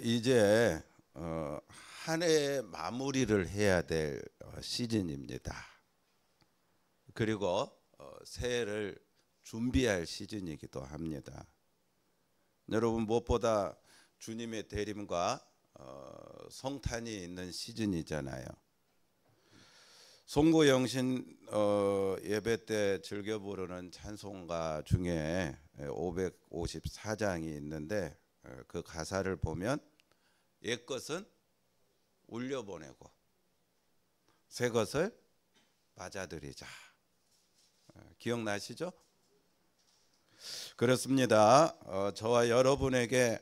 이제 한 해 마무리를 해야 될 시즌입니다. 그리고 새해를 준비할 시즌이기도 합니다. 여러분, 무엇보다 주님의 대림과 성탄이 있는 시즌이잖아요. 송구영신 예배 때 즐겨 부르는 찬송가 중에 554장이 있는데 그 가사를 보면 옛것은 울려보내고 새 것을 맞아들이자. 기억나시죠? 그렇습니다. 저와 여러분에게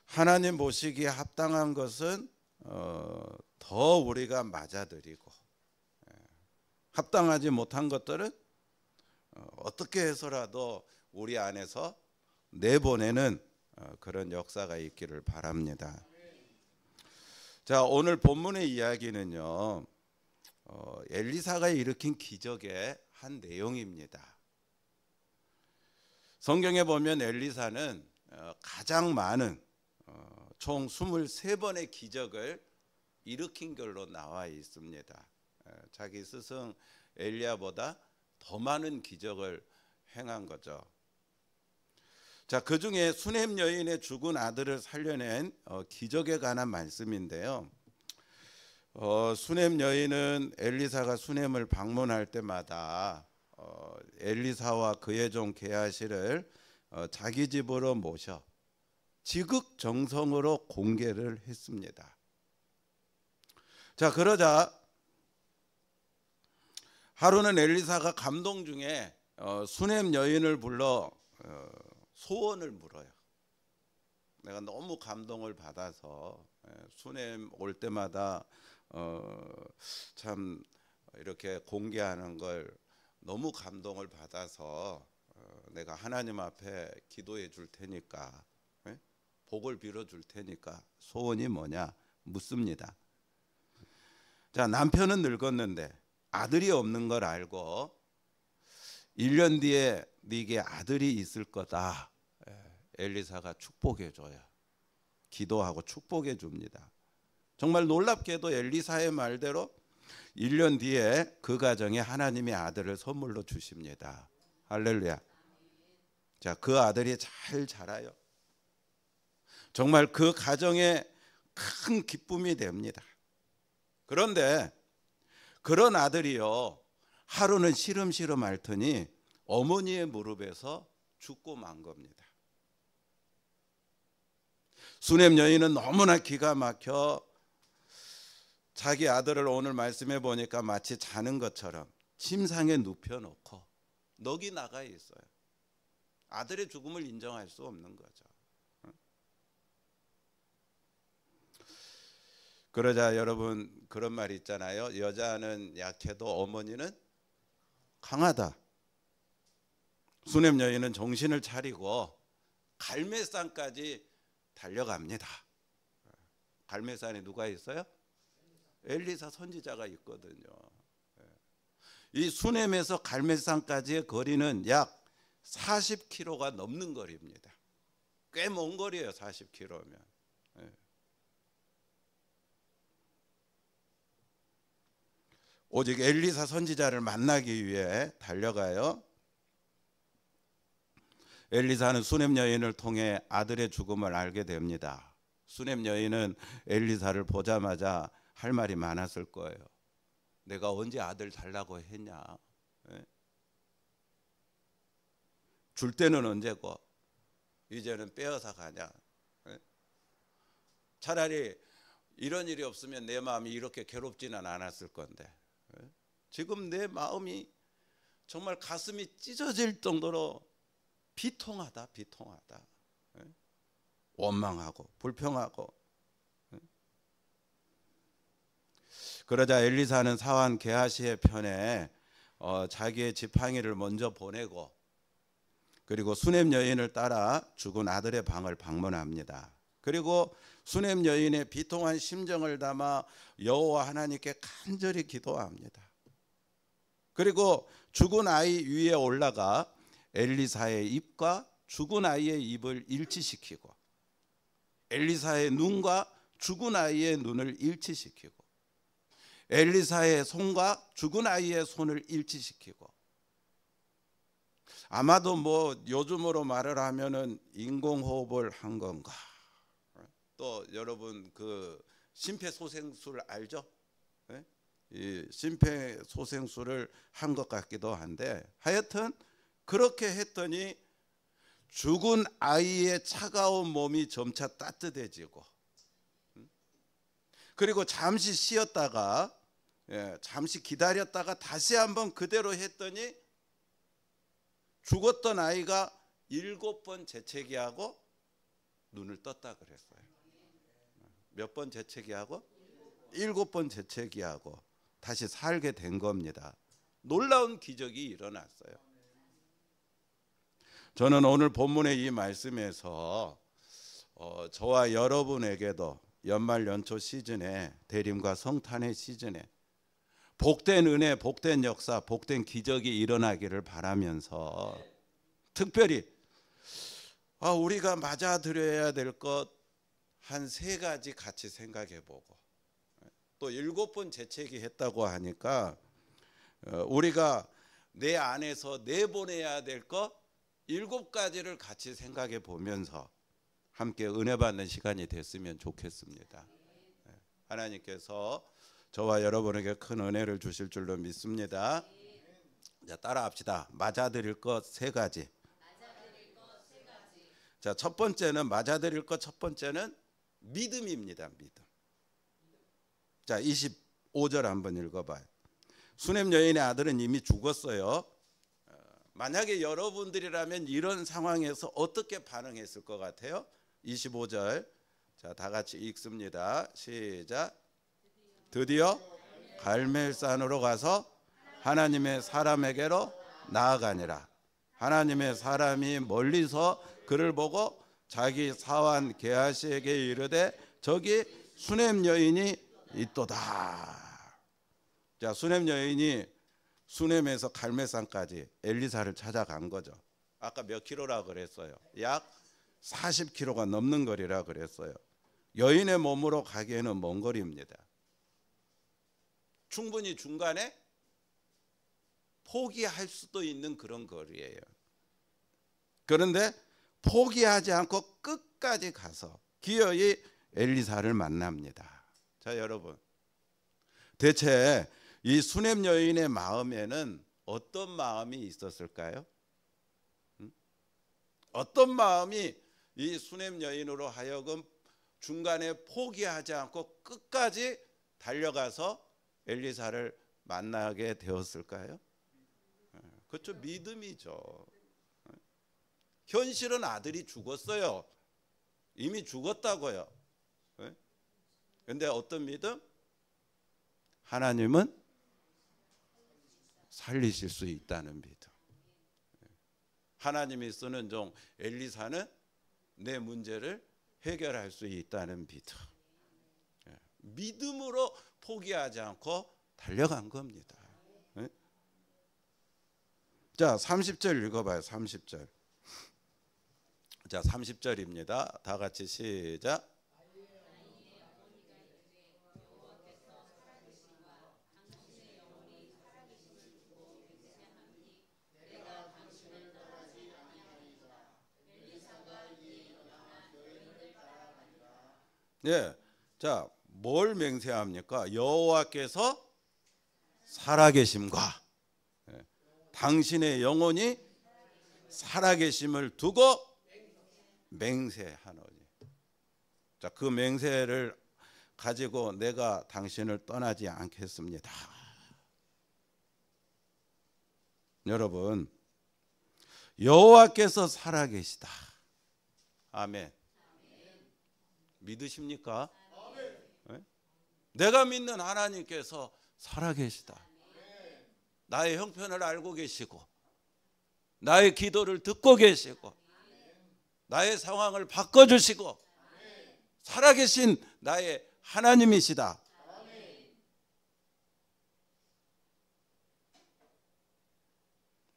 하나님 보시기에 합당한 것은 더 우리가 맞아들이고, 합당하지 못한 것들은 어떻게 해서라도 우리 안에서 내보내는 그런 역사가 있기를 바랍니다. 자, 오늘 본문의 이야기는요, 엘리사가 일으킨 기적의 한 내용입니다. 성경에 보면 엘리사는 가장 많은 총 23번의 기적을 일으킨 걸로 나와 있습니다. 자기 스승 엘리야보다 더 많은 기적을 행한 거죠. 자, 그 중에 수넴 여인의 죽은 아들을 살려낸 기적에 관한 말씀인데요. 수넴 여인은 엘리사가 수넴을 방문할 때마다 엘리사와 그의 종 게하시를 자기 집으로 모셔 지극정성으로 공개를 했습니다. 자, 그러자 하루는 엘리사가 감동 중에 수넴 여인을 불러 소원을 물어요. 내가 너무 감동을 받아서 수넴 올 때마다 참 이렇게 공개하는 걸 너무 감동을 받아서 내가 하나님 앞에 기도해 줄 테니까, 복을 빌어 줄 테니까 소원이 뭐냐 묻습니다. 자, 남편은 늙었는데 아들이 없는 걸 알고 1년 뒤에 네게 아들이 있을 거다. 엘리사가 축복해 줘요. 기도하고 축복해 줍니다. 정말 놀랍게도 엘리사의 말대로 1년 뒤에 그 가정에 하나님의 아들을 선물로 주십니다. 할렐루야. 자, 그 아들이 잘 자라요. 정말 그 가정에 큰 기쁨이 됩니다. 그런데 그런 아들이요, 하루는 시름시름 앓더니 어머니의 무릎에서 죽고 만 겁니다. 수넴 여인은 너무나 기가 막혀 자기 아들을 오늘 말씀해 보니까 마치 자는 것처럼 침상에 눕혀놓고 넋이 나가 있어요. 아들의 죽음을 인정할 수 없는 거죠. 그러자 여러분, 그런 말 있잖아요. 여자는 약해도 어머니는 강하다. 수넴 여인은 정신을 차리고 갈매산까지 달려갑니다. 갈매산에 누가 있어요? 엘리사 선지자가 있거든요. 이 수넴에서 갈매산까지의 거리는 약 40km가 넘는 거리입니다. 꽤 먼 거리예요, 40km면. 오직 엘리사 선지자를 만나기 위해 달려가요. 엘리사는 수넴 여인을 통해 아들의 죽음을 알게 됩니다. 수넴 여인은 엘리사를 보자마자 할 말이 많았을 거예요. 내가 언제 아들 달라고 했냐? 줄 때는 언제고 이제는 빼앗아 가냐? 차라리 이런 일이 없으면 내 마음이 이렇게 괴롭지는 않았을 건데, 지금 내 마음이 정말 가슴이 찢어질 정도로 비통하다. 원망하고 불평하고. 그러자 엘리사는 사환 게하시의 편에 자기의 지팡이를 먼저 보내고, 그리고 수넴 여인을 따라 죽은 아들의 방을 방문합니다. 그리고 수넴 여인의 비통한 심정을 담아 여호와 하나님께 간절히 기도합니다. 그리고 죽은 아이 위에 올라가 엘리사의 입과 죽은 아이의 입을 일치시키고 엘리사의 눈과 죽은 아이의 눈을 일치시키고 엘리사의 손과 죽은 아이의 손을 일치시키고 아마도 뭐 요즘으로 말을 하면은 인공호흡을 한 건가. 또 여러분 그 심폐소생술 알죠? 네? 이 심폐소생술을 한 것 같기도 한데 하여튼 그렇게 했더니 죽은 아이의 차가운 몸이 점차 따뜻해지고 그리고 잠시 쉬었다가 잠시 기다렸다가 다시 한번 그대로 했더니 죽었던 아이가 7번 재채기하고 눈을 떴다 그랬어요. 몇 번 재채기하고? 7번 재채기하고 다시 살게 된 겁니다. 놀라운 기적이 일어났어요. 저는 오늘 본문의 이 말씀에서 저와 여러분에게도 연말 연초 시즌에 대림과 성탄의 시즌에 복된 은혜, 복된 역사, 복된 기적이 일어나기를 바라면서 특별히 우리가 맞아들여야 될 것 한 3가지 같이 생각해보고 또 7번 재채기 했다고 하니까 우리가 내 안에서 내보내야 될 것 7가지를 같이 생각해 보면서 함께 은혜 받는 시간이 됐으면 좋겠습니다. 하나님께서 저와 여러분에게 큰 은혜를 주실 줄로 믿습니다. 자, 따라합시다. 맞아들일 것 3가지. 자, 첫 번째는 맞아들일 것 첫 번째는 믿음입니다. 믿음. 자, 25절 한번 읽어봐요. 수넴 여인의 아들은 이미 죽었어요. 만약에 여러분들이라면 이런 상황에서 어떻게 반응했을 것 같아요? 25절. 자, 다 같이 읽습니다. 시작. 드디어 갈멜산으로 가서 하나님의 사람에게로 나아가니라. 하나님의 사람이 멀리서 그를 보고 자기 사환 게하시에게 이르되 저기 수넴 여인이 있도다. 자, 수넴 여인이 수넴에서 갈멜산까지 엘리사를 찾아간 거죠. 아까 몇 킬로라 그랬어요? 약 40km가 넘는 거리라 그랬어요. 여인의 몸으로 가기에는 먼 거리입니다. 충분히 중간에 포기할 수도 있는 그런 거리예요. 그런데 포기하지 않고 끝까지 가서 기어이 엘리사를 만납니다. 자, 여러분, 대체 이 수넴 여인의 마음에는 어떤 마음이 있었을까요? 어떤 마음이 이 수넴 여인으로 하여금 중간에 포기하지 않고 끝까지 달려가서 엘리사를 만나게 되었을까요? 그렇죠. 믿음이죠. 현실은 아들이 죽었어요. 이미 죽었다고요. 그런데 어떤 믿음? 하나님은 살리실 수 있다는 믿음. 하나님이 쓰는 종 엘리사는 내 문제를 해결할 수 있다는 믿음. 믿음으로 포기하지 않고 달려간 겁니다. 자, 30절 읽어봐요. 30절. 자, 30절입니다. 다 같이 시작. 예, 자, 뭘 맹세합니까? 여호와께서 살아계심과 당신의 영혼이 살아계심을 두고 맹세하노니. 자, 그 맹세를 가지고 내가 당신을 떠나지 않겠습니다. 여러분, 여호와께서 살아계시다. 아멘. 믿으십니까? 네? 내가 믿는 하나님께서 살아계시다. 나의 형편을 알고 계시고 나의 기도를 듣고 계시고 나의 상황을 바꿔주시고 살아계신 나의 하나님이시다.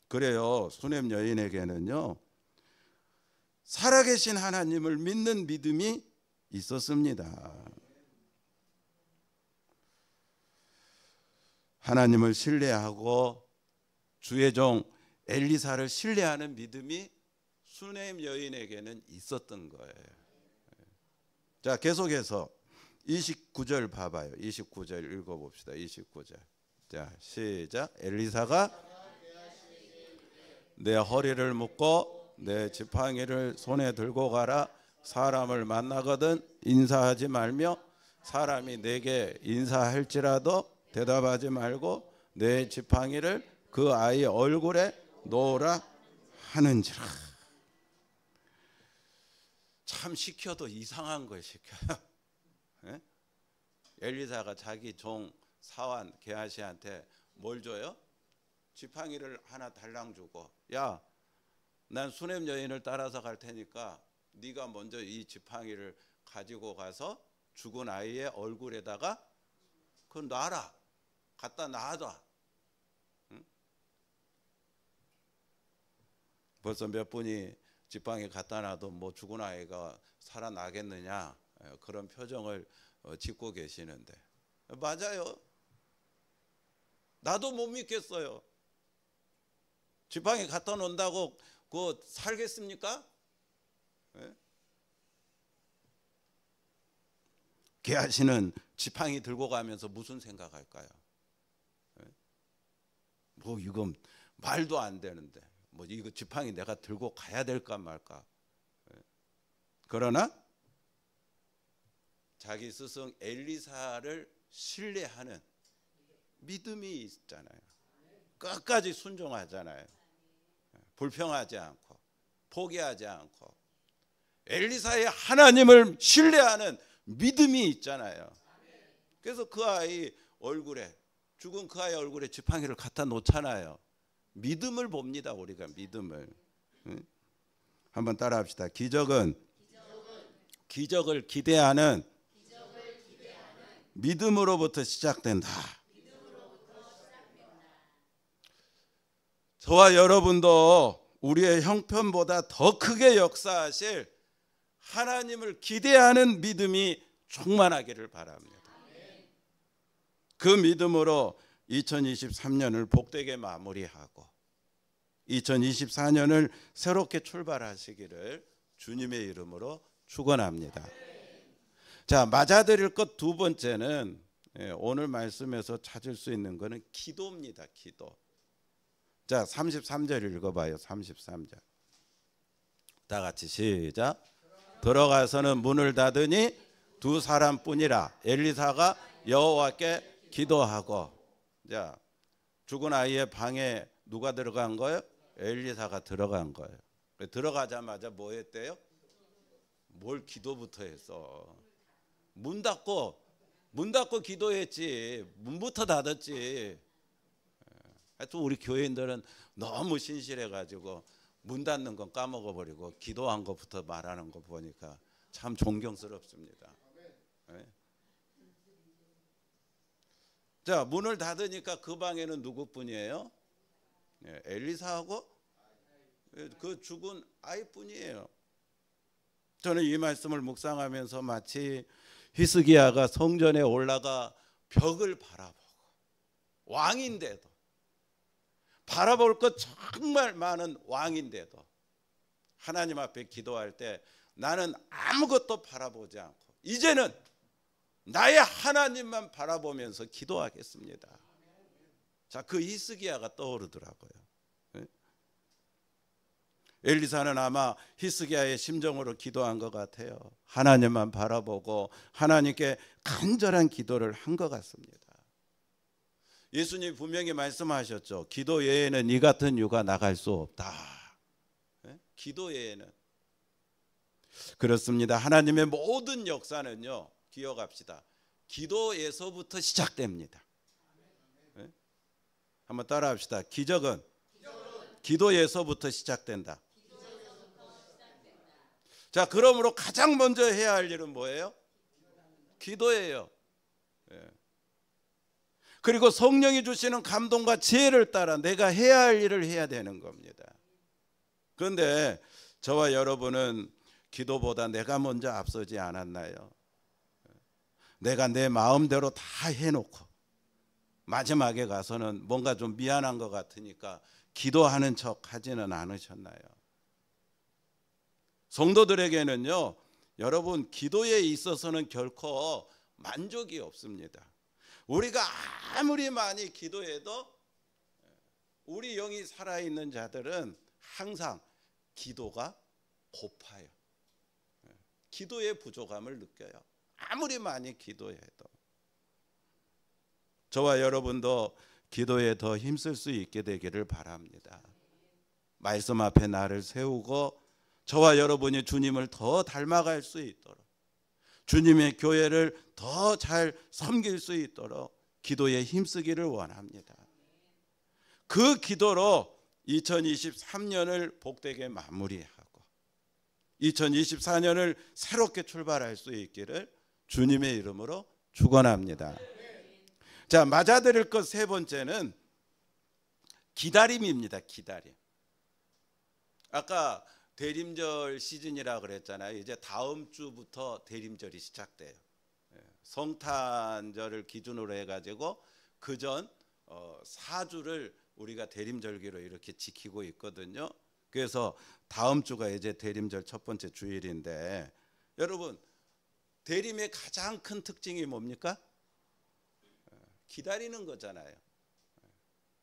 그래요. 수넴 여인에게는요, 살아계신 하나님을 믿는 믿음이 있었습니다. 하나님을 신뢰하고 주의 종 엘리사를 신뢰하는 믿음이 수네임 여인에게는 있었던 거예요. 자, 계속해서 29절 봐봐요. 29절 읽어봅시다. 29절. 자, 시작. 엘리사가 내 허리를 묶고 내 지팡이를 손에 들고 가라. 사람을 만나거든 인사하지 말며 사람이 내게 인사할지라도 대답하지 말고 내 지팡이를 그 아이 얼굴에 놓으라 하는지라. 참 시켜도 이상한 걸 시켜요. 예? 엘리사가 자기 종 사환 게하시한테 뭘 줘요? 지팡이를 하나 달랑 주고, 야, 난 수넴 여인을 따라서 갈 테니까 네가 먼저 이 지팡이를 가지고 가서 죽은 아이의 얼굴에다가 그걸 놔라. 갖다 놔둬. 응? 벌써 몇 분이 지팡이 갖다 놔도 뭐 죽은 아이가 살아나겠느냐, 그런 표정을 짓고 계시는데, 맞아요. 나도 못 믿겠어요. 지팡이 갖다 놓는다고 그거 살겠습니까? 예? 게하시는 지팡이 들고 가면서 무슨 생각할까요? 예? 뭐 이건 말도 안 되는데 뭐 이거 지팡이 내가 들고 가야 될까 말까. 예? 그러나 자기 스승 엘리사를 신뢰하는 믿음이 있잖아요. 끝까지 순종하잖아요. 불평하지 않고 포기하지 않고 엘리사의 하나님을 신뢰하는 믿음이 있잖아요. 그래서 그 아이 얼굴에, 죽은 그 아이 얼굴에 지팡이를 갖다 놓잖아요. 믿음을 봅니다. 우리가 믿음을. 한번 따라합시다. 기적은 기적을 기대하는 믿음으로부터 시작된다. 저와 여러분도 우리의 형편보다 더 크게 역사하실 하나님을 기대하는 믿음이 충만하기를 바랍니다. 그 믿음으로 2023년을 복되게 마무리하고 2024년을 새롭게 출발하시기를 주님의 이름으로 축원합니다. 자, 맞아들일 것 두 번째는 오늘 말씀에서 찾을 수 있는 것은 기도입니다. 기도. 자, 33절 읽어봐요. 33절. 다 같이 시작. 들어가서는 문을 닫으니 두 사람뿐이라. 엘리사가 여호와께 기도하고. 자, 죽은 아이의 방에 누가 들어간 거예요? 엘리사가 들어간 거예요. 들어가자마자 뭐 했대요? 뭘 기도부터 했어? 문 닫고 기도했지. 문부터 닫았지. 하여튼 우리 교인들은 너무 신실해가지고 문 닫는 건 까먹어버리고 기도한 것부터 말하는 거 보니까 참 존경스럽습니다. 네. 자, 문을 닫으니까 그 방에는 누구뿐이에요? 네, 엘리사하고 그 죽은 아이뿐이에요. 저는 이 말씀을 묵상하면서 마치 히스기야가 성전에 올라가 벽을 바라보고 왕인데도 바라볼 것 정말 많은 왕인데도 하나님 앞에 기도할 때 나는 아무것도 바라보지 않고 이제는 나의 하나님만 바라보면서 기도하겠습니다. 자, 그 히스기야가 떠오르더라고요. 엘리사는 아마 히스기야의 심정으로 기도한 것 같아요. 하나님만 바라보고 하나님께 간절한 기도를 한 것 같습니다. 예수님 분명히 말씀하셨죠. 기도 외에는 이 같은 유가 나갈 수 없다. 기도 외에는. 그렇습니다. 하나님의 모든 역사는요, 기억합시다. 기도에서부터 시작됩니다. 한번 따라합시다. 기적은 기도에서부터 시작된다. 자, 그러므로 가장 먼저 해야 할 일은 뭐예요? 기도예요. 그리고 성령이 주시는 감동과 지혜를 따라 내가 해야 할 일을 해야 되는 겁니다. 그런데 저와 여러분은 기도보다 내가 먼저 앞서지 않았나요? 내가 내 마음대로 다 해놓고 마지막에 가서는 뭔가 좀 미안한 것 같으니까 기도하는 척 하지는 않으셨나요? 성도들에게는요, 여러분, 기도에 있어서는 결코 만족이 없습니다. 우리가 아무리 많이 기도해도 우리 영이 살아있는 자들은 항상 기도가 고파요. 기도의 부족함을 느껴요. 아무리 많이 기도해도. 저와 여러분도 기도에 더 힘쓸 수 있게 되기를 바랍니다. 말씀 앞에 나를 세우고 저와 여러분이 주님을 더 닮아갈 수 있도록, 주님의 교회를 더 잘 섬길 수 있도록 기도에 힘쓰기를 원합니다. 그 기도로 2023년을 복되게 마무리하고 2024년을 새롭게 출발할 수 있기를 주님의 이름으로 축원합니다. 자, 맞아들일 것 세 번째는 기다림입니다. 기다림. 아까 대림절 시즌이라 그랬잖아요. 이제 다음 주부터 대림절이 시작돼요. 성탄절을 기준으로 해가지고 그전 4주를 우리가 대림절기로 이렇게 지키고 있거든요. 그래서 다음 주가 이제 대림절 첫 번째 주일인데, 여러분, 대림의 가장 큰 특징이 뭡니까? 기다리는 거잖아요.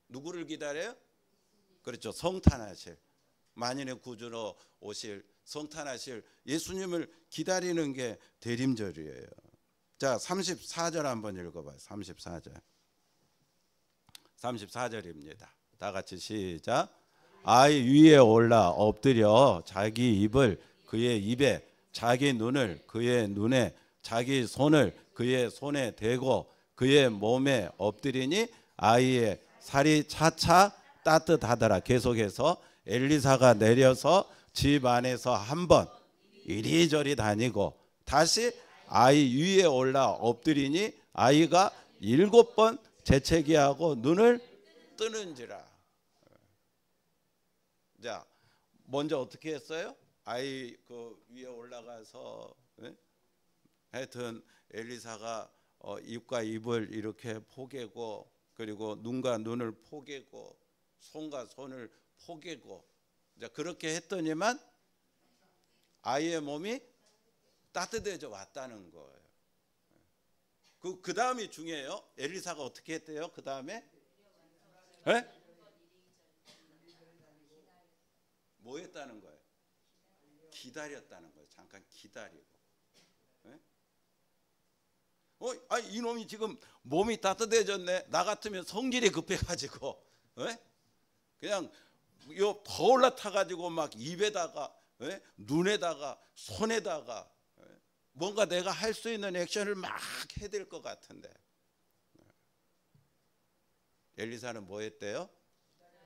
누구를 기다려요? 그렇죠. 성탄하실, 만인의 구주로 오실, 성탄하실 예수님을 기다리는 게 대림절이에요. 자, 34절 한번 읽어봐요. 34절입니다. 다 같이 시작. 아이 위에 올라 엎드려 자기 입을 그의 입에, 자기 눈을 그의 눈에, 자기 손을 그의 손에 대고 그의 몸에 엎드리니 아이의 살이 차차 따뜻하더라. 계속해서 엘리사가 내려서 집 안에서 한번 이리저리 다니고 다시 아이 위에 올라 엎드리니 아이가 7번 재채기하고 눈을 뜨는지라. 자, 먼저 어떻게 했어요? 아이 그 위에 올라가서 하여튼 엘리사가 입과 입을 이렇게 포개고, 그리고 눈과 눈을 포개고, 손과 손을 포개고, 자, 그렇게 했더니만 아이의 몸이 따뜻해져 왔다는 거예요. 그 다음이 중요해요. 엘리사가 어떻게 했대요? 그 다음에 뭐 했다는 거예요? 기다렸다는 거예요. 잠깐 기다리고. 이놈이 지금 몸이 따뜻해졌네. 나 같으면 성질이 급해가지고 그냥 더 올라타가지고 막 입에다가 눈에다가 손에다가 뭔가 내가 할 수 있는 액션을 막 해야 될 것 같은데, 엘리사는 뭐 했대요?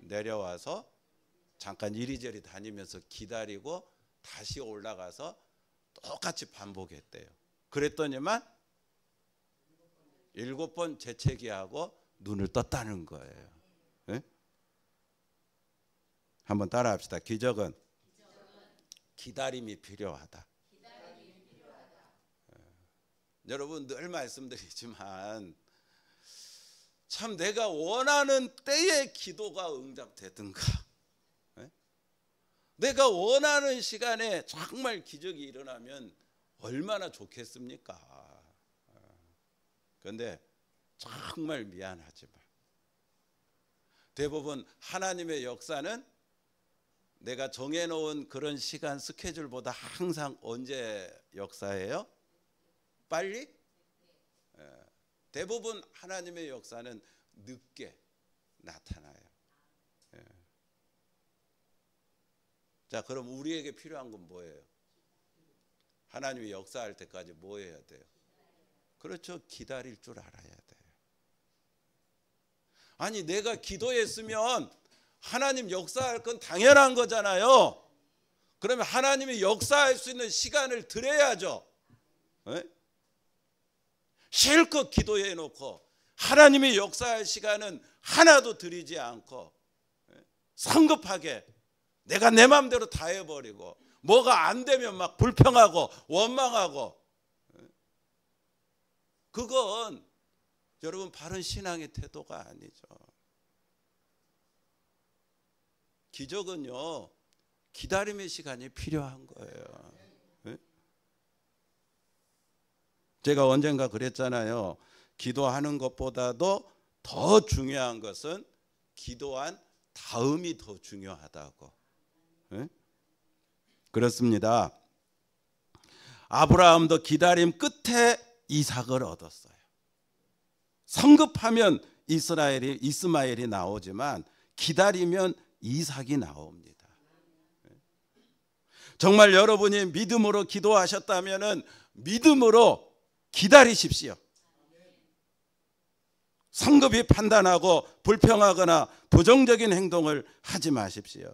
내려와서 잠깐 이리저리 다니면서 기다리고 다시 올라가서 똑같이 반복했대요. 그랬더니만 7번 재채기하고 눈을 떴다는 거예요. 한번 따라합시다. 기적은 기다림이 필요하다. 여러분, 늘 말씀드리지만 참 내가 원하는 때에 기도가 응답되든가, 내가 원하는 시간에 정말 기적이 일어나면 얼마나 좋겠습니까? 그런데 정말 미안하지만 대부분 하나님의 역사는 내가 정해놓은 그런 시간 스케줄보다 항상 언제 역사해요? 빨리? 대부분 하나님의 역사는 늦게 나타나요. 자, 그럼 우리에게 필요한 건 뭐예요? 하나님이 역사할 때까지 뭐 해야 돼요? 그렇죠. 기다릴 줄 알아야 돼요. 아니, 내가 기도했으면 하나님 역사할 건 당연한 거잖아요. 그러면 하나님이 역사할 수 있는 시간을 드려야죠. 실컷 기도해 놓고 하나님이 역사할 시간은 하나도 드리지 않고 성급하게 내가 내 마음대로 다 해버리고 뭐가 안 되면 막 불평하고 원망하고, 그건 여러분 바른 신앙의 태도가 아니죠. 기적은요, 기다림의 시간이 필요한 거예요. 제가 언젠가 그랬잖아요. 기도하는 것보다도 더 중요한 것은 기도한 다음이 더 중요하다고. 그렇습니다. 아브라함도 기다림 끝에 이삭을 얻었어요. 성급하면 이스마엘이 나오지만 기다리면 이삭이 나옵니다. 정말 여러분이 믿음으로 기도하셨다면 믿음으로 기다리십시오. 성급히 판단하고 불평하거나 부정적인 행동을 하지 마십시오.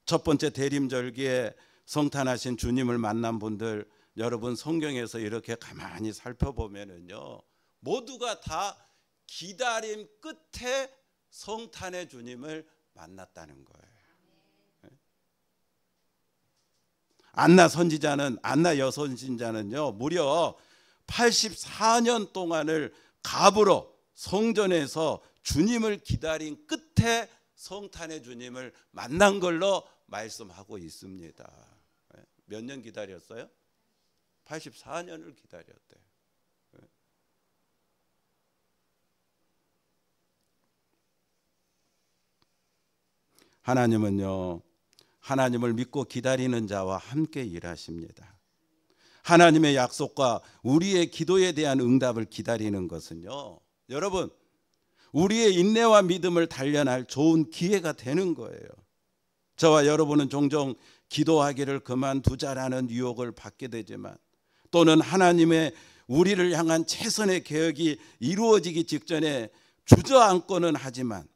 첫 번째 대림절기에 성탄하신 주님을 만난 분들, 여러분 성경에서 이렇게 가만히 살펴보면은요, 모두가 다 기다림 끝에 성탄의 주님을 만났다는 거예요. 안나 선지자는, 안나 여선지자는요, 무려 84년 동안을 갑으로 성전에서 주님을 기다린 끝에 성탄의 주님을 만난 걸로 말씀하고 있습니다. 몇 년 기다렸어요? 84년을 기다렸대요. 하나님은요, 하나님을 믿고 기다리는 자와 함께 일하십니다. 하나님의 약속과 우리의 기도에 대한 응답을 기다리는 것은요, 여러분, 우리의 인내와 믿음을 단련할 좋은 기회가 되는 거예요. 저와 여러분은 종종 기도하기를 그만두자라는 유혹을 받게 되지만, 또는 하나님의 우리를 향한 최선의 계획이 이루어지기 직전에 주저앉고는 하지만,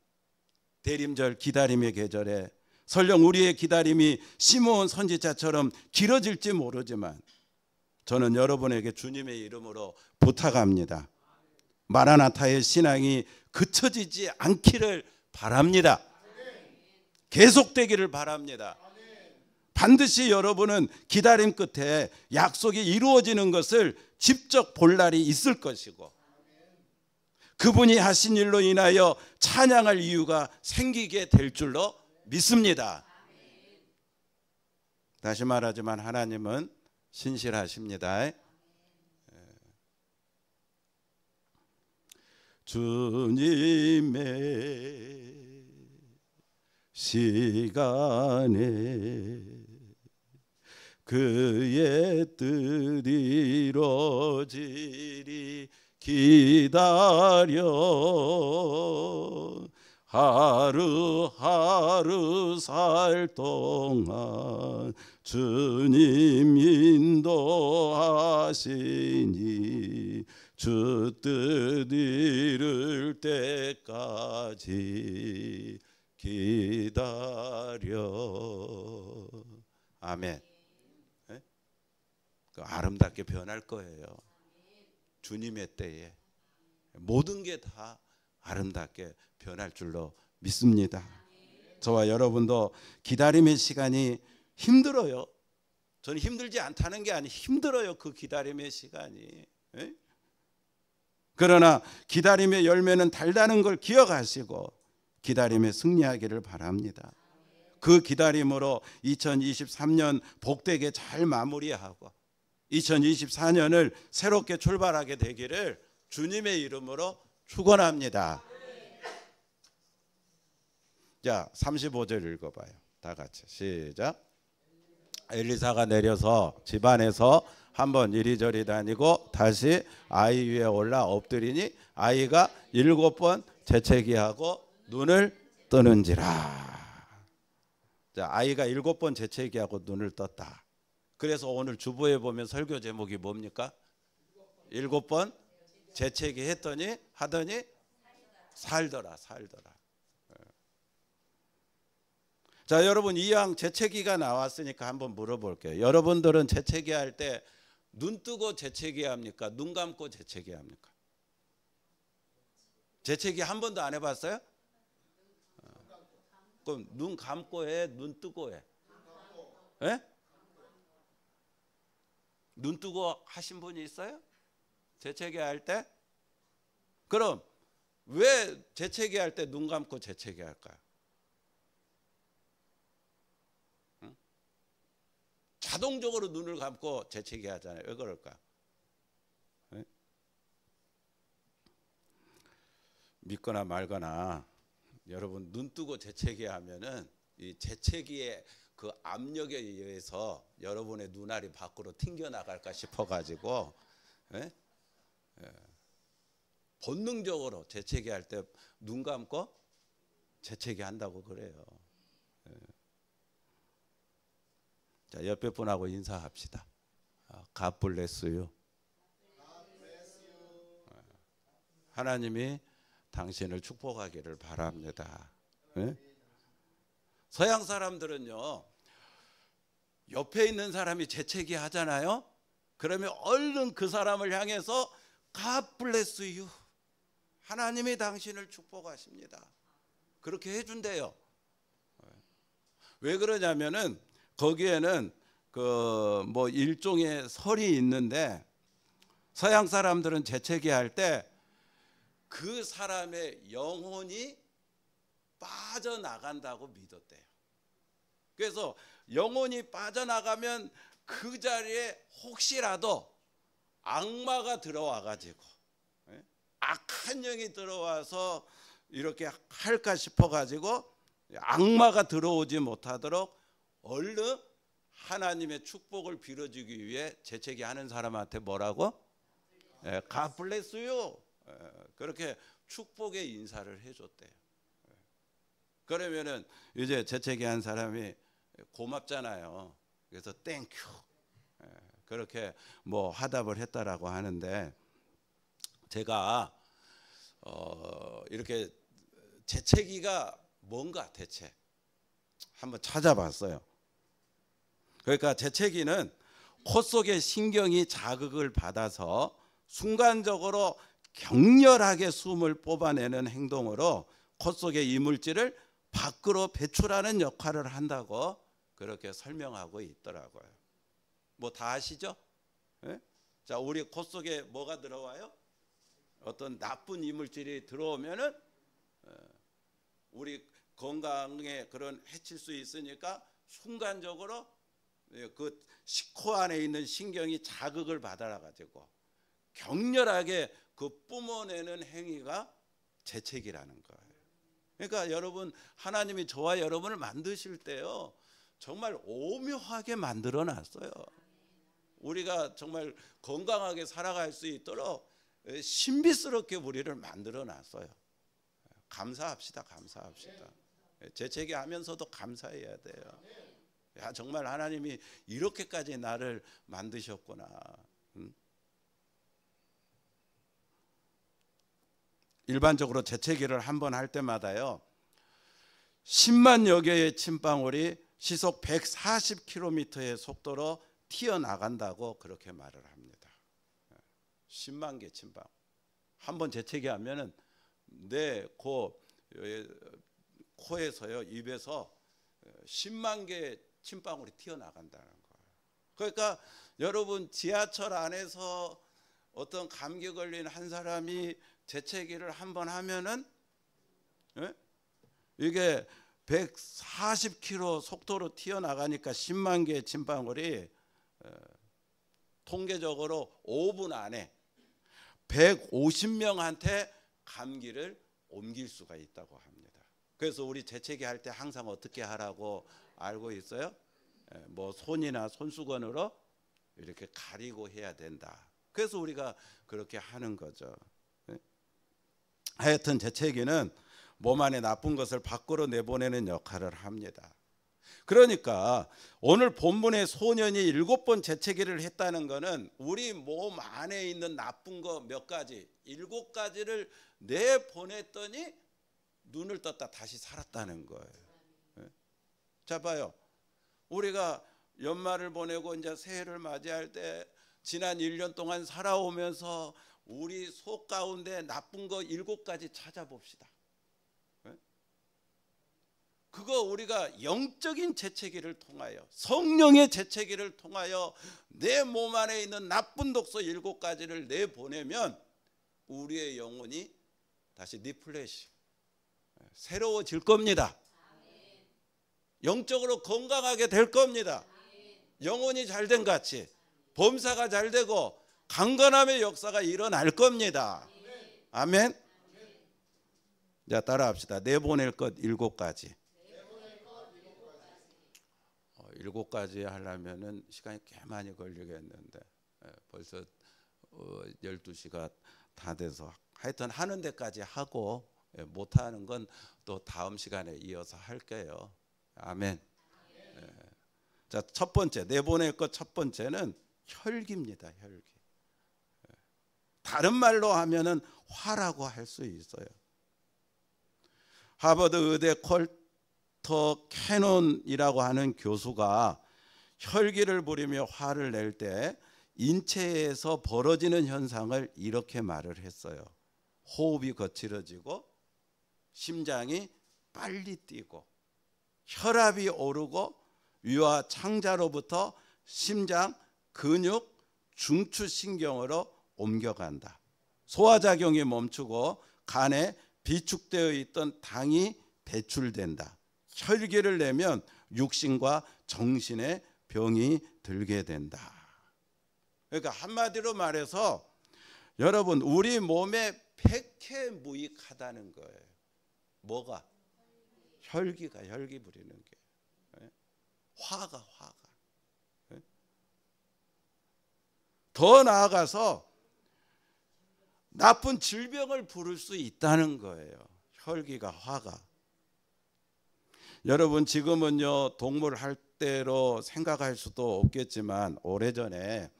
대림절 기다림의 계절에 설령 우리의 기다림이 시므온 선지자처럼 길어질지 모르지만, 저는 여러분에게 주님의 이름으로 부탁합니다. 마라나타의 신앙이 그쳐지지 않기를 바랍니다. 계속되기를 바랍니다. 반드시 여러분은 기다림 끝에 약속이 이루어지는 것을 직접 볼 날이 있을 것이고, 그분이 하신 일로 인하여 찬양할 이유가 생기게 될 줄로 믿습니다. 다시 말하지만 하나님은 신실하십니다. 주님의 시간에 그의 뜻 이루어지리 기다려 하루하루 살 동안 주님 인도하시니 주 뜻 이룰 때까지 기다려. 아멘. 네? 아름답게 변할 거예요. 주님의 때에 모든 게 다 아름답게 변할 줄로 믿습니다. 저와 여러분도 기다림의 시간이 힘들어요. 저는 힘들지 않다는 게 아니에요. 힘들어요, 그 기다림의 시간이. 에? 그러나 기다림의 열매는 달다는 걸 기억하시고 기다림에 승리하기를 바랍니다. 그 기다림으로 2023년 복되게 잘 마무리하고 2024년을 새롭게 출발하게 되기를 주님의 이름으로 축원합니다. 자, 35절 읽어봐요. 다 같이 시작. 엘리사가 내려서 집안에서 한번 이리저리 다니고 다시 아이 위에 올라 엎드리니 아이가 7번 재채기하고 눈을 뜨는지라. 자, 아이가 7번 재채기하고 눈을 떴다. 그래서 오늘 주보에 보면 설교 제목이 뭡니까? 7번 재채기 했더니 하더니 살더라. 자, 여러분 이왕 재채기가 나왔으니까 한번 물어볼게요. 여러분들은 재채기 할 때 눈 뜨고 재채기 합니까? 눈 감고 재채기 합니까? 재채기 한 번도 안 해봤어요? 그럼 눈 감고 해? 눈 뜨고 해? 예? 눈 뜨고 하신 분이 있어요? 재채기 할 때? 그럼 왜 재채기 할 때 눈 감고 재채기 할까요? 응? 자동적으로 눈을 감고 재채기 하잖아요. 왜 그럴까? 예? 믿거나 말거나 여러분 눈 뜨고 재채기 하면은 이 재채기의 그 압력에 의해서 여러분의 눈알이 밖으로 튕겨 나갈까 싶어 가지고 예? 예. 본능적으로 재채기 할 때 눈 감고 재채기 한다고 그래요. 예. 자, 옆에 분하고 인사합시다. God bless you. 하나님이 당신을 축복하기를 바랍니다. 예? 서양 사람들은요, 옆에 있는 사람이 재채기 하잖아요. 그러면 얼른 그 사람을 향해서 God bless you. 하나님이 당신을 축복하십니다. 그렇게 해준대요. 왜 그러냐면은 거기에는 그 뭐 일종의 설이 있는데 서양 사람들은 재채기 할 때 그 사람의 영혼이 빠져나간다고 믿었대요. 그래서 영혼이 빠져나가면 그 자리에 혹시라도 악마가 들어와 가지고 악한 영이 들어와서 이렇게 할까 싶어 가지고 악마가 들어오지 못하도록 얼른 하나님의 축복을 빌어주기 위해 재채기 하는 사람한테 뭐라고? God bless you. 그렇게 축복의 인사를 해줬대요. 그러면은 이제 재채기 한 사람이 고맙잖아요. 그래서 땡큐 그렇게 뭐 화답을 했다라고 하는데 제가 이렇게 재채기가 뭔가 대체 한번 찾아봤어요. 그러니까 재채기는 코 속의 신경이 자극을 받아서 순간적으로 격렬하게 숨을 뽑아내는 행동으로 코 속의 이물질을 밖으로 배출하는 역할을 한다고 그렇게 설명하고 있더라고요. 뭐 다 아시죠? 예? 자, 우리 코 속에 뭐가 들어와요? 어떤 나쁜 이물질이 들어오면은 우리 건강에 그런 해칠 수 있으니까 순간적으로 그 코 안에 있는 신경이 자극을 받아 가지고 격렬하게 그 뿜어내는 행위가 재채기라는 거예요. 그러니까 여러분 하나님이 저와 여러분을 만드실 때요 정말 오묘하게 만들어 놨어요. 우리가 정말 건강하게 살아갈 수 있도록 신비스럽게 우리를 만들어 놨어요. 감사합시다. 감사합시다. 재채기 하면서도 감사해야 돼요. 야, 정말 하나님이 이렇게까지 나를 만드셨구나. 일반적으로 재채기를 한번 할 때마다요 10만여 개의 침방울이 시속 140km의 속도로 튀어나간다고 그렇게 말을 합니다. 10만 개 침방. 한번 재채기 하면은 내 코에서요 입에서 10만 개의 침방울이 튀어나간다는 거예요. 그러니까 여러분 지하철 안에서 어떤 감기 걸린 한 사람이 재채기를 한번 하면은 이게 140km 속도로 튀어나가니까 10만 개의 침방울이 통계적으로 5분 안에 150명한테 감기를 옮길 수가 있다고 합니다. 그래서 우리 재채기 할 때 항상 어떻게 하라고 알고 있어요? 뭐 손이나 손수건으로 이렇게 가리고 해야 된다. 그래서 우리가 그렇게 하는 거죠. 하여튼 재채기는 몸 안에 나쁜 것을 밖으로 내보내는 역할을 합니다. 그러니까 오늘 본문의 소년이 7번 재채기를 했다는 것은 우리 몸 안에 있는 나쁜 거 몇 가지, 7가지를 내보냈더니 눈을 떴다 다시 살았다는 거예요. 자 봐요. 우리가 연말을 보내고 이제 새해를 맞이할 때 지난 1년 동안 살아오면서 우리 속 가운데 나쁜 거 7가지 찾아봅시다. 그거 우리가 영적인 재채기를 통하여, 성령의 재채기를 통하여 내 몸 안에 있는 나쁜 독소 7가지를 내보내면 우리의 영혼이 다시 리플레시, 새로워질 겁니다. 영적으로 건강하게 될 겁니다. 영혼이 잘된 같이 범사가 잘 되고 강건함의 역사가 일어날 겁니다. 아멘. 자, 따라합시다. 내보낼 것 7가지. 7가지 하려면은 시간이 꽤 많이 걸리겠는데 벌써 12시가 다 돼서 하여튼 하는 데까지 하고 못하는 건 또 다음 시간에 이어서 할게요. 아멘. 자, 첫 번째, 내보낼 것 첫 번째는 혈기입니다. 혈기. 다른 말로 하면은 화라고 할 수 있어요. 하버드 의대 콜터 캐논이라고 하는 교수가 혈기를 부리며 화를 낼 때 인체에서 벌어지는 현상을 이렇게 말을 했어요. 호흡이 거칠어지고 심장이 빨리 뛰고 혈압이 오르고 위와 창자로부터 심장, 근육, 중추신경으로 옮겨간다. 소화작용이 멈추고 간에 비축되어 있던 당이 배출된다. 혈기를 내면 육신과 정신의 병이 들게 된다. 그러니까 한마디로 말해서 여러분, 우리 몸에 백해무익하다는 거예요. 뭐가? 혈기가, 혈기 부리는 게. 화가. 더 나아가서 나쁜 질병을 부를 수 있다는 거예요. 혈기가, 화가. 여러분, 지금은요 동물 할대로 생각할 수도 없겠지만 오래전에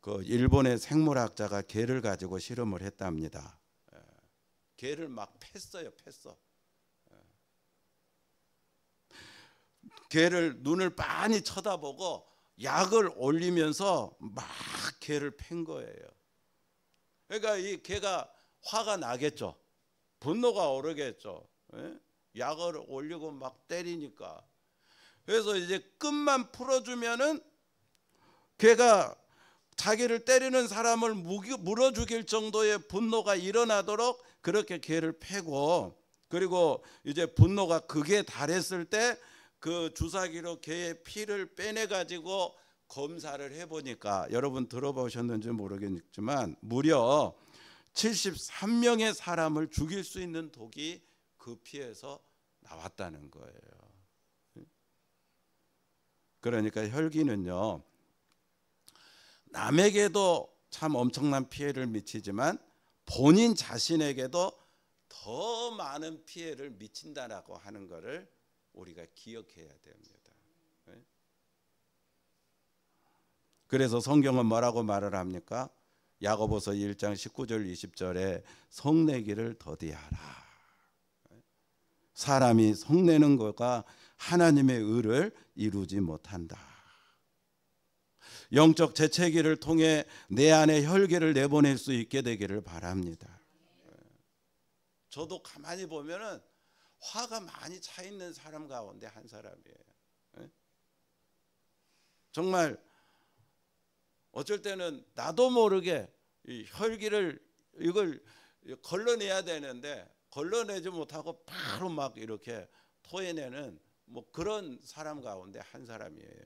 그 일본의 생물학자가 개를 가지고 실험을 했답니다. 개를 막 팼어요. 개를 눈을 빤히 쳐다보고 약을 올리면서 막 개를 팬 거예요. 그러니까 이 개가 화가 나겠죠. 분노가 오르겠죠. 약을 올리고 막 때리니까. 그래서 이제 끝만 풀어주면은 개가 자기를 때리는 사람을 물어 죽일 정도의 분노가 일어나도록 그렇게 개를 패고, 그리고 이제 분노가 극에 달했을 때 그 주사기로 개의 피를 빼내 가지고 검사를 해보니까, 여러분 들어보셨는지 모르겠지만 무려 73명의 사람을 죽일 수 있는 독이 그 피에서 나왔다는 거예요. 그러니까 혈기는요 남에게도 참 엄청난 피해를 미치지만 본인 자신에게도 더 많은 피해를 미친다라고 하는 것을 우리가 기억해야 됩니다. 그래서 성경은 뭐라고 말을 합니까? 야고보서 1장 19절 20절에 성내기를 더디하라. 사람이 성내는 것과 하나님의 의를 이루지 못한다. 영적 재채기를 통해 내 안에 혈기를 내보낼 수 있게 되기를 바랍니다. 저도 가만히 보면은 화가 많이 차 있는 사람 가운데 한 사람이에요. 정말 어쩔 때는 나도 모르게 이 혈기를 이걸 걸러내야 되는데 걸러내지 못하고 바로 막 이렇게 토해내는 뭐 그런 사람 가운데 한 사람이에요.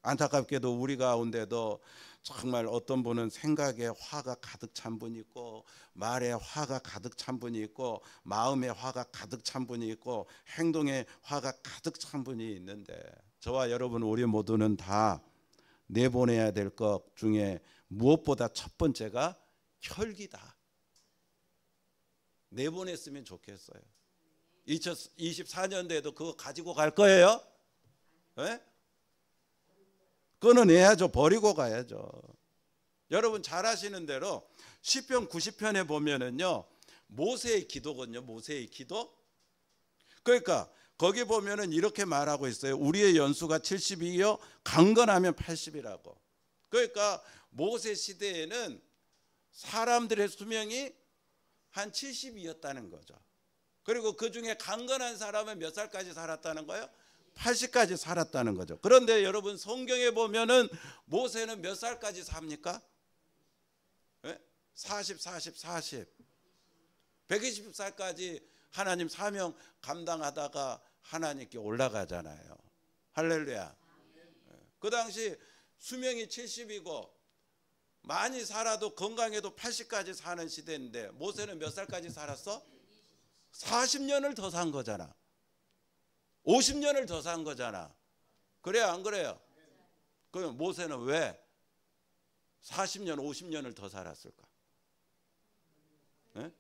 안타깝게도 우리 가운데도 정말 어떤 분은 생각에 화가 가득 찬 분이 있고, 말에 화가 가득 찬 분이 있고, 마음에 화가 가득 찬 분이 있고, 행동에 화가 가득 찬 분이 있는데, 저와 여러분 우리 모두는 다 내보내야 될 것 중에 무엇보다 첫 번째가 혈기다. 내보냈으면 좋겠어요. 2024년도에도 그거 가지고 갈 거예요? 네? 끊어내야죠. 버리고 가야죠. 여러분 잘 아시는 대로 시편 90편에 보면은요 모세의 기도거든요. 모세의 기도. 그러니까 거기 보면은 이렇게 말하고 있어요. 우리의 연수가 70이요 강건하면 80이라고. 그러니까 모세 시대에는 사람들의 수명이 한 70이었다는 거죠. 그리고 그 중에 강건한 사람은 몇 살까지 살았다는 거예요? 80까지 살았다는 거죠. 그런데 여러분 성경에 보면은 모세는 몇 살까지 삽니까? 40, 40, 40. 120살까지 하나님 사명 감당하다가 하나님께 올라가잖아요. 할렐루야. 그 당시 수명이 70이고 많이 살아도 건강해도 80까지 사는 시대인데 모세는 몇 살까지 살았어? 40년을 더 산 거잖아. 50년을 더 산 거잖아. 그래요, 안 그래요? 그럼 모세는 왜 40년, 50년을 더 살았을까? 네?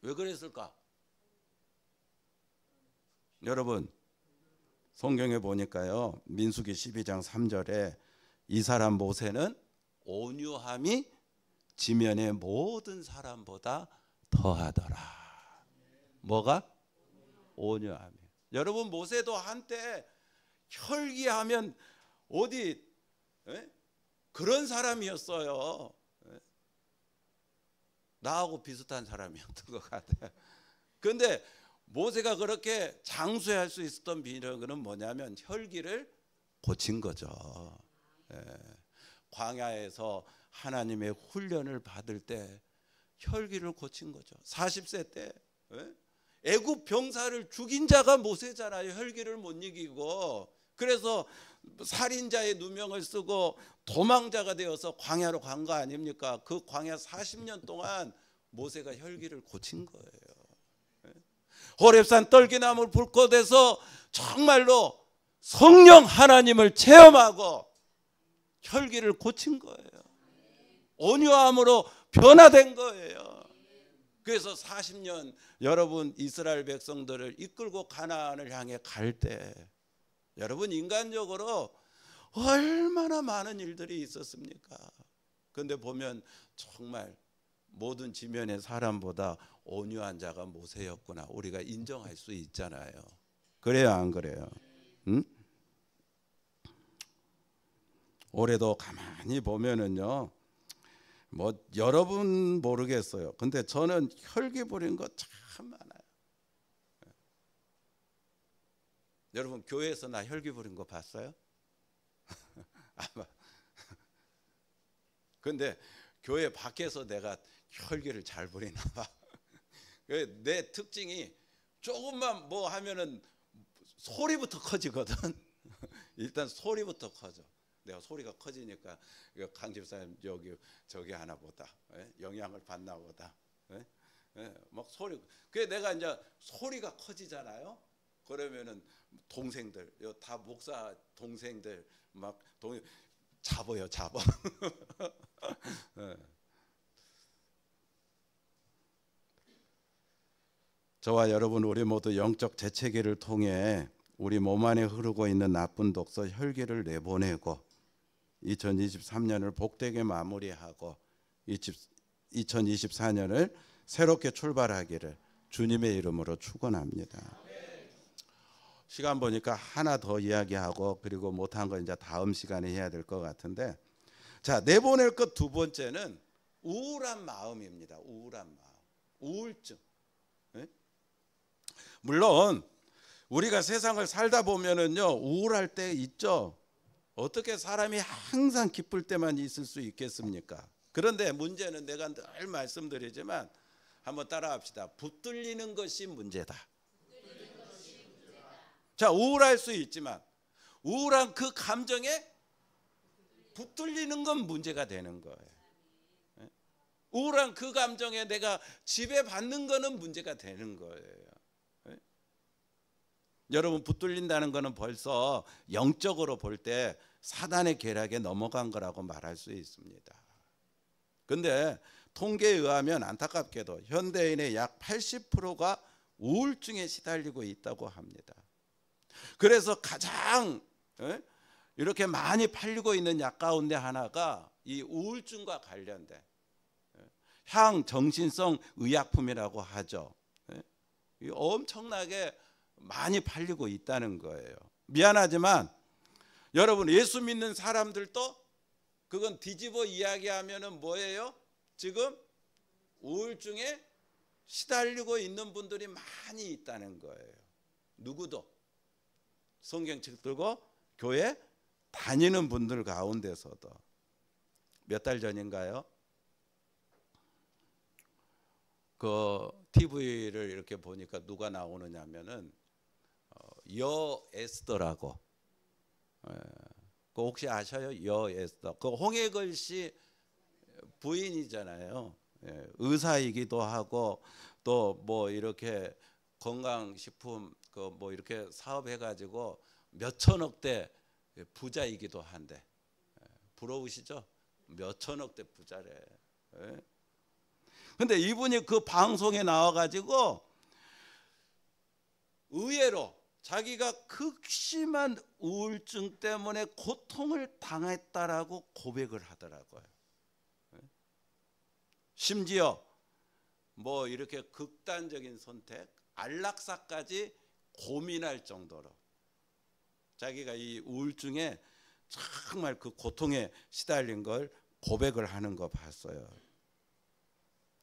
왜 그랬을까? 여러분 성경에 보니까요, 민수기 12장 3절에 이 사람 모세는 온유함이 지면의 모든 사람보다 더하더라. 뭐가? 온유함이. 여러분 모세도 한때 혈기하면 어디 그런 사람이었어요. 나하고 비슷한 사람이었던 것 같아요. 그런데 모세가 그렇게 장수할 수 있었던 비결은 뭐냐면 혈기를 고친 거죠. 광야에서 하나님의 훈련을 받을 때 혈기를 고친 거죠. 40세 때 애굽 병사를 죽인 자가 모세잖아요. 혈기를 못 이기고. 그래서 살인자의 누명을 쓰고 도망자가 되어서 광야로 간 거 아닙니까? 그 광야 40년 동안 모세가 혈기를 고친 거예요. 호렙산 떨기나무 불꽃에서 정말로 성령 하나님을 체험하고 혈기를 고친 거예요. 온유함으로 변화된 거예요. 그래서 40년 여러분 이스라엘 백성들을 이끌고 가나안을 향해 갈 때 여러분 인간적으로 얼마나 많은 일들이 있었습니까? 그런데 보면 정말 모든 지면의 사람보다 온유한 자가 모세였구나 우리가 인정할 수 있잖아요. 그래요, 안 그래요? 응? 올해도 가만히 보면은요, 뭐 여러분 모르겠어요. 근데 저는 혈기 부린 거 참 많아요. 여러분 교회에서 나 혈기 부린 거 봤어요? 아마. 근데 교회 밖에서 내가 혈기를 잘 부리나 봐. 내 특징이 조금만 뭐 하면은 소리부터 커지거든. 일단 소리부터 커져. 내가 소리가 커지니까 강 집사님 저기 하나 보다 영향을 받나 보다. 막 소리. 그래 내가 이제 소리가 커지잖아요. 그러면은 동생들 다 목사 동생들 막 잡아요. 저와 여러분 우리 모두 영적 재채기를 통해 우리 몸 안에 흐르고 있는 나쁜 독소 혈기를 내보내고 2023년을 복되게 마무리하고 2024년을 새롭게 출발하기를 주님의 이름으로 축원합니다. 시간 보니까 하나 더 이야기하고 그리고 못한 거 이제 다음 시간에 해야 될 것 같은데, 자 내보낼 것 두 번째는 우울한 마음입니다. 우울한 마음, 우울증. 물론 우리가 세상을 살다 보면은요 우울할 때 있죠. 어떻게 사람이 항상 기쁠 때만 있을 수 있겠습니까? 그런데 문제는 내가 늘 말씀드리지만 한번 따라합시다. 붙들리는 것이 문제다. 자, 우울할 수 있지만 우울한 그 감정에 붙들리는 건 문제가 되는 거예요. 우울한 그 감정에 내가 지배받는 거는 문제가 되는 거예요. 여러분 붙들린다는 거는 벌써 영적으로 볼 때 사단의 계략에 넘어간 거라고 말할 수 있습니다. 그런데 통계에 의하면 안타깝게도 현대인의 약 80%가 우울증에 시달리고 있다고 합니다. 그래서 가장 이렇게 많이 팔리고 있는 약 가운데 하나가 이 우울증과 관련된 향정신성 의약품이라고 하죠. 엄청나게 많이 팔리고 있다는 거예요. 미안하지만 여러분 예수 믿는 사람들도 그건 뒤집어 이야기하면은 뭐예요? 지금 우울증에 시달리고 있는 분들이 많이 있다는 거예요. 누구도 성경책 들고 교회 다니는 분들 가운데서도. 몇 달 전인가요? 그 TV를 이렇게 보니까 누가 나오느냐면은 여 에스더라고. 그 혹시 아셔요? 여 에스더. 그 홍해걸 씨 부인이잖아요. 의사이기도 하고 또 뭐 이렇게 건강식품 그 뭐 이렇게 사업해가지고 몇 천억대 부자이기도 한데 부러우시죠? 몇 천억대 부자래. 근데 이분이 그 방송에 나와가지고 의외로 자기가 극심한 우울증 때문에 고통을 당했다라고 고백을 하더라고요. 심지어 뭐 이렇게 극단적인 선택, 안락사까지 고민할 정도로 자기가 이 우울증에 정말 그 고통에 시달린 걸 고백을 하는 거 봤어요.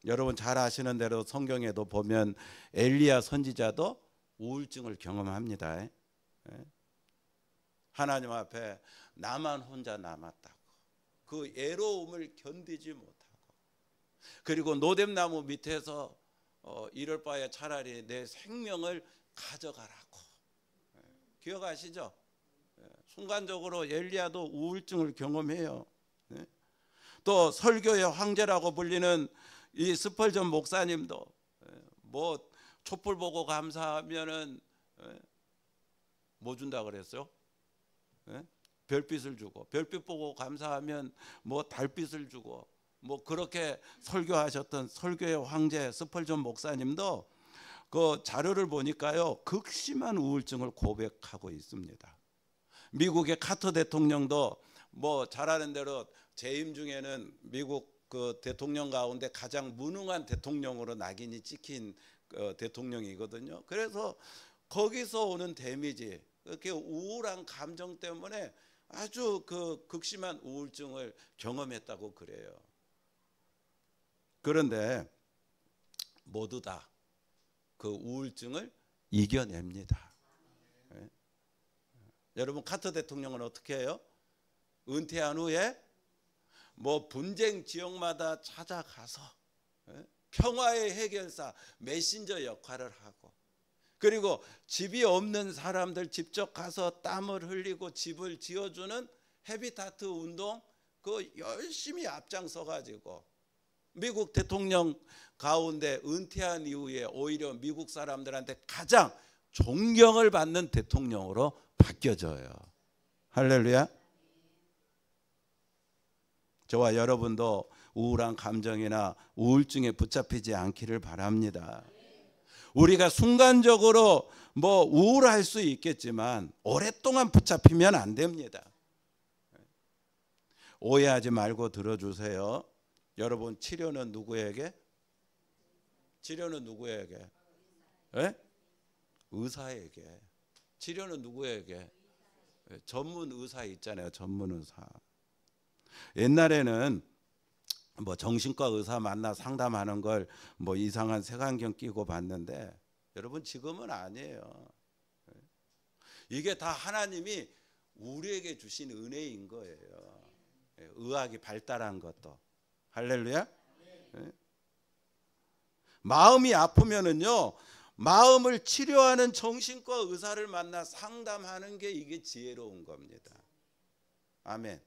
여러분 잘 아시는 대로 성경에도 보면 엘리야 선지자도 우울증을 경험합니다. 하나님 앞에 나만 혼자 남았다고 그 애로움을 견디지 못하고, 그리고 노뎀나무 밑에서 이럴 바에 차라리 내 생명을 가져가라고. 기억하시죠? 순간적으로 엘리야도 우울증을 경험해요. 또 설교의 황제라고 불리는 이 스펄전 목사님도 뭐 촛불 보고 감사하면은 뭐 준다 그랬어요? 별빛을 주고, 별빛 보고 감사하면 뭐 달빛을 주고, 뭐 그렇게 설교하셨던 설교의 황제 스펄전 목사님도 그 자료를 보니까요 극심한 우울증을 고백하고 있습니다. 미국의 카터 대통령도 뭐 잘 아는 대로 재임 중에는 미국 그 대통령 가운데 가장 무능한 대통령으로 낙인이 찍힌 대통령이거든요. 그래서 거기서 오는 데미지, 그렇게 우울한 감정 때문에 아주 그 극심한 우울증을 경험했다고 그래요. 그런데 모두 다 그 우울증을 이겨냅니다. 여러분 카터 대통령은 어떻게 해요? 은퇴한 후에 뭐 분쟁 지역마다 찾아가서 평화의 해결사, 메신저 역할을 하고, 그리고 집이 없는 사람들 직접 가서 땀을 흘리고 집을 지어주는 헤비타트 운동 그 열심히 앞장서 가지고 미국 대통령 가운데 은퇴한 이후에 오히려 미국 사람들한테 가장 존경을 받는 대통령으로 바뀌어져요. 할렐루야. 저와 여러분도 우울한 감정이나 우울증에 붙잡히지 않기를 바랍니다. 우리가 순간적으로 뭐 우울할 수 있겠지만 오랫동안 붙잡히면 안 됩니다. 오해하지 말고 들어주세요. 여러분 치료는 누구에게? 치료는 누구에게? 의사에게. 치료는 누구에게? 전문 의사 있잖아요. 전문 의사. 옛날에는 뭐 정신과 의사 만나 상담하는 걸 뭐 이상한 색안경 끼고 봤는데 여러분 지금은 아니에요. 이게 다 하나님이 우리에게 주신 은혜인 거예요. 의학이 발달한 것도. 할렐루야. 마음이 아프면은요 마음을 치료하는 정신과 의사를 만나 상담하는 게 이게 지혜로운 겁니다. 아멘.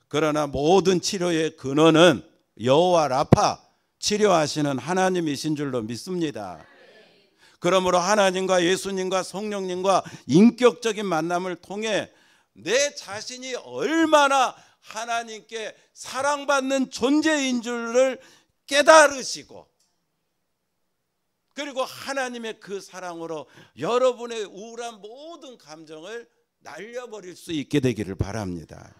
그러나 모든 치료의 근원은 여호와 라파, 치료하시는 하나님이신 줄로 믿습니다. 그러므로 하나님과 예수님과 성령님과 인격적인 만남을 통해 내 자신이 얼마나 하나님께 사랑받는 존재인 줄을 깨달으시고, 그리고 하나님의 그 사랑으로 여러분의 우울한 모든 감정을 날려버릴 수 있게 되기를 바랍니다.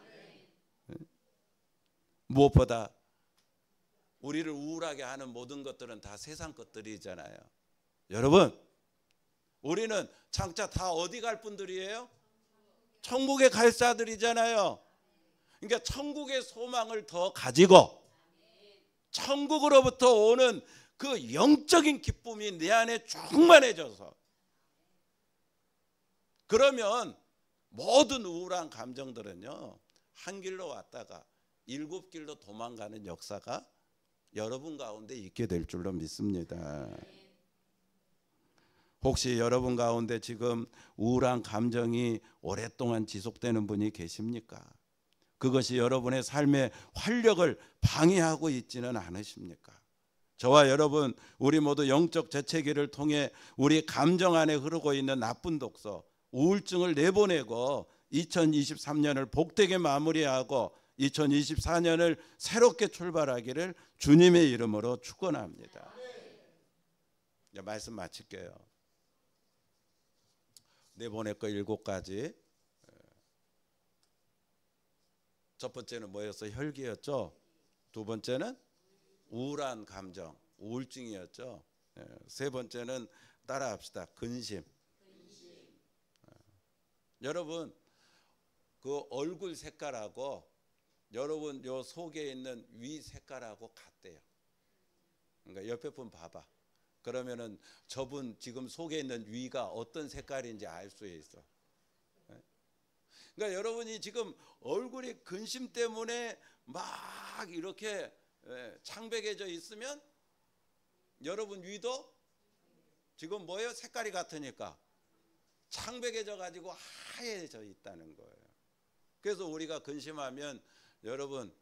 무엇보다 우리를 우울하게 하는 모든 것들은 다 세상 것들이잖아요. 여러분 우리는 장차 다 어디 갈 분들이에요? 천국에 갈 자들이잖아요. 그러니까 천국의 소망을 더 가지고 천국으로부터 오는 그 영적인 기쁨이 내 안에 충만해져서, 그러면 모든 우울한 감정들은요 한 길로 왔다가 7길로 도망가는 역사가 여러분 가운데 있게 될 줄로 믿습니다. 혹시 여러분 가운데 지금 우울한 감정이 오랫동안 지속되는 분이 계십니까? 그것이 여러분의 삶의 활력을 방해하고 있지는 않으십니까? 저와 여러분 우리 모두 영적 재채기를 통해 우리 감정 안에 흐르고 있는 나쁜 독소, 우울증을 내보내고 2023년을 복되게 마무리하고 2024년을 새롭게 출발하기를 주님의 이름으로 축원합니다. 이제 말씀 마칠게요. 내보낼 거 7가지. 첫 번째는 뭐였어요? 혈기였죠. 두 번째는 우울한 감정, 우울증이었죠. 세 번째는 따라합시다. 근심. 여러분 그 얼굴 색깔하고 여러분 요 속에 있는 위 색깔하고 같대요. 그러니까 옆에 분 봐봐. 그러면은 저분 지금 속에 있는 위가 어떤 색깔인지 알 수 있어. 그러니까 여러분이 지금 얼굴이 근심 때문에 막 이렇게 창백해져 있으면 여러분 위도 지금 뭐예요? 색깔이 같으니까 창백해져 가지고 하얘져 있다는 거예요. 그래서 우리가 근심하면 여러분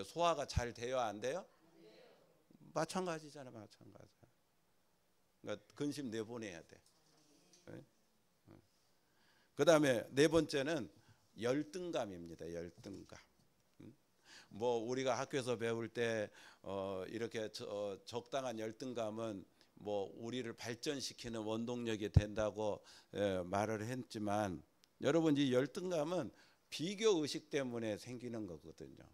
소화가 잘 돼요? 안 돼요? 마찬가지잖아요. 마찬가지. 그러니까 근심 내보내야 돼. 그 다음에 네 번째는 열등감입니다. 열등감. 뭐 우리가 학교에서 배울 때 이렇게 적당한 열등감은 뭐 우리를 발전시키는 원동력이 된다고 말을 했지만, 여러분 이 열등감은 비교 의식 때문에 생기는 거거든요.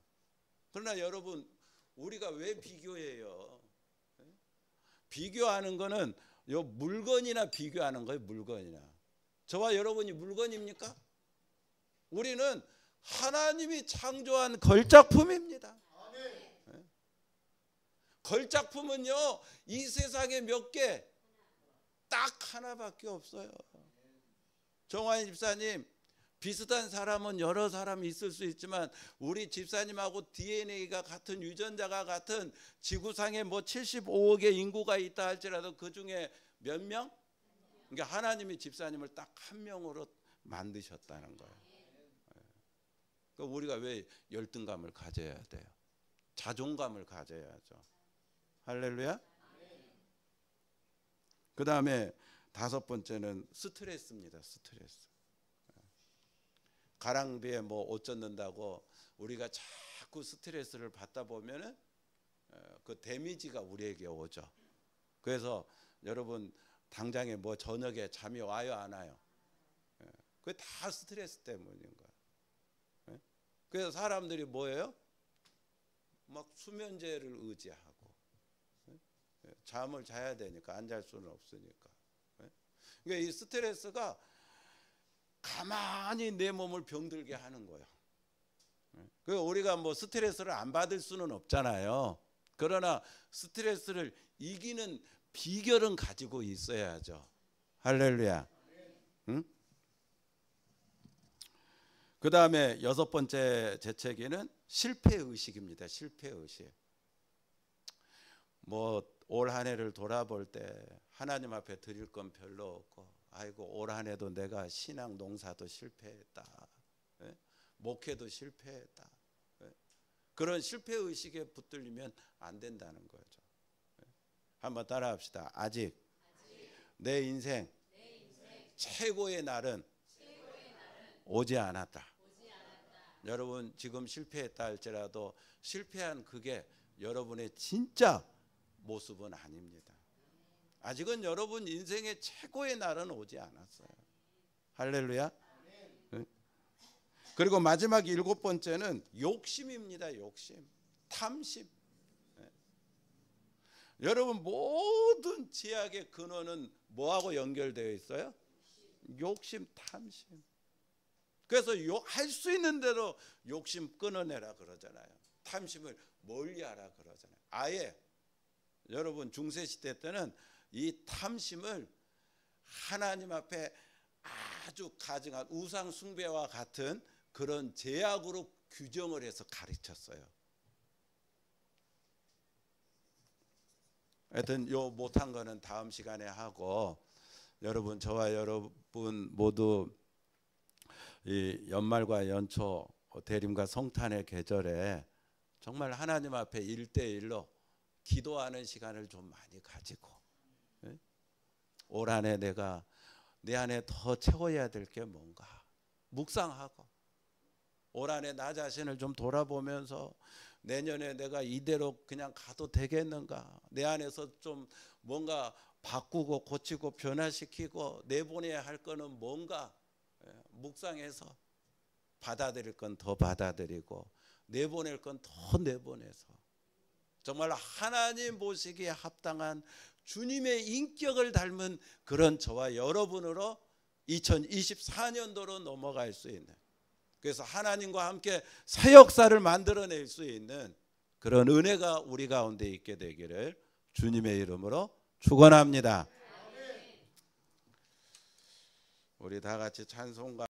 그러나 여러분 우리가 왜 비교해요? 비교하는 거는 요 물건이나 비교하는 거예요. 물건이나. 저와 여러분이 물건입니까? 우리는 하나님이 창조한 걸작품입니다. 걸작품은요 이 세상에 몇 개? 딱 하나밖에 없어요. 정환 집사님, 비슷한 사람은 여러 사람이 있을 수 있지만 우리 집사님하고 DNA가 같은, 유전자가 같은 지구상에 뭐 75억의 인구가 있다 할지라도 그 중에 몇 명? 그러니까 하나님이 집사님을 딱 한 명으로 만드셨다는 거예요. 그러니까 우리가 왜 열등감을 가져야 돼요? 자존감을 가져야죠. 할렐루야. 그 다음에 다섯 번째는 스트레스입니다. 스트레스. 가랑비에 뭐 옷 젖는다고 우리가 자꾸 스트레스를 받다 보면은 그 데미지가 우리에게 오죠. 그래서 여러분 당장에 뭐 저녁에 잠이 와요, 안 와요? 그게 다 스트레스 때문인 거예요. 그래서 사람들이 뭐예요? 막 수면제를 의지하고 잠을 자야 되니까, 안 잘 수는 없으니까. 그러니까 이 스트레스가 가만히 내 몸을 병들게 하는 거예요. 그래서 우리가 뭐 스트레스를 안 받을 수는 없잖아요. 그러나 스트레스를 이기는 비결은 가지고 있어야죠. 할렐루야. 응? 그 다음에 여섯 번째 재채기는 실패의식입니다. 실패의식. 뭐 올 한 해를 돌아볼 때 하나님 앞에 드릴 건 별로 없고, 아이고 올 한 해도 내가 신앙 농사도 실패했다, 목회도 실패했다, 그런 실패의식에 붙들리면 안 된다는 거죠. 한번 따라합시다. 아직 내 인생 최고의 날은 오지 않았다. 여러분 지금 실패했다 할지라도 실패한 그게 여러분의 진짜 모습은 아닙니다. 아직은 여러분 인생의 최고의 날은 오지 않았어요. 할렐루야. 그리고 마지막 일곱 번째는 욕심입니다. 욕심, 탐심. 여러분 모든 제약의 근원은 뭐하고 연결되어 있어요? 욕심, 탐심. 그래서 할 수 있는 대로 욕심 끊어내라 그러잖아요. 탐심을 멀리하라 그러잖아요. 아예 여러분 중세 시대 때는 이 탐심을 하나님 앞에 아주 가증한 우상 숭배와 같은 그런 제약으로 규정을 해서 가르쳤어요. 하여튼 요 못한 거는 다음 시간에 하고, 여러분 저와 여러분 모두 이 연말과 연초 대림과 성탄의 계절에 정말 하나님 앞에 1대1로 기도하는 시간을 좀 많이 가지고, 올 한 해 내가 내 안에 더 채워야 될 게 뭔가 묵상하고, 올 한 해 나 자신을 좀 돌아보면서 내년에 내가 이대로 그냥 가도 되겠는가, 내 안에서 좀 뭔가 바꾸고 고치고 변화시키고 내보내야 할 거는 뭔가 묵상해서 받아들일 건 더 받아들이고 내보낼 건 더 내보내서 정말 하나님 보시기에 합당한 주님의 인격을 닮은 그런 저와 여러분으로 2024년도로 넘어갈 수 있는, 그래서 하나님과 함께 새 역사를 만들어낼 수 있는 그런 은혜가 우리 가운데 있게 되기를 주님의 이름으로 축원합니다. 우리 다 같이 찬송가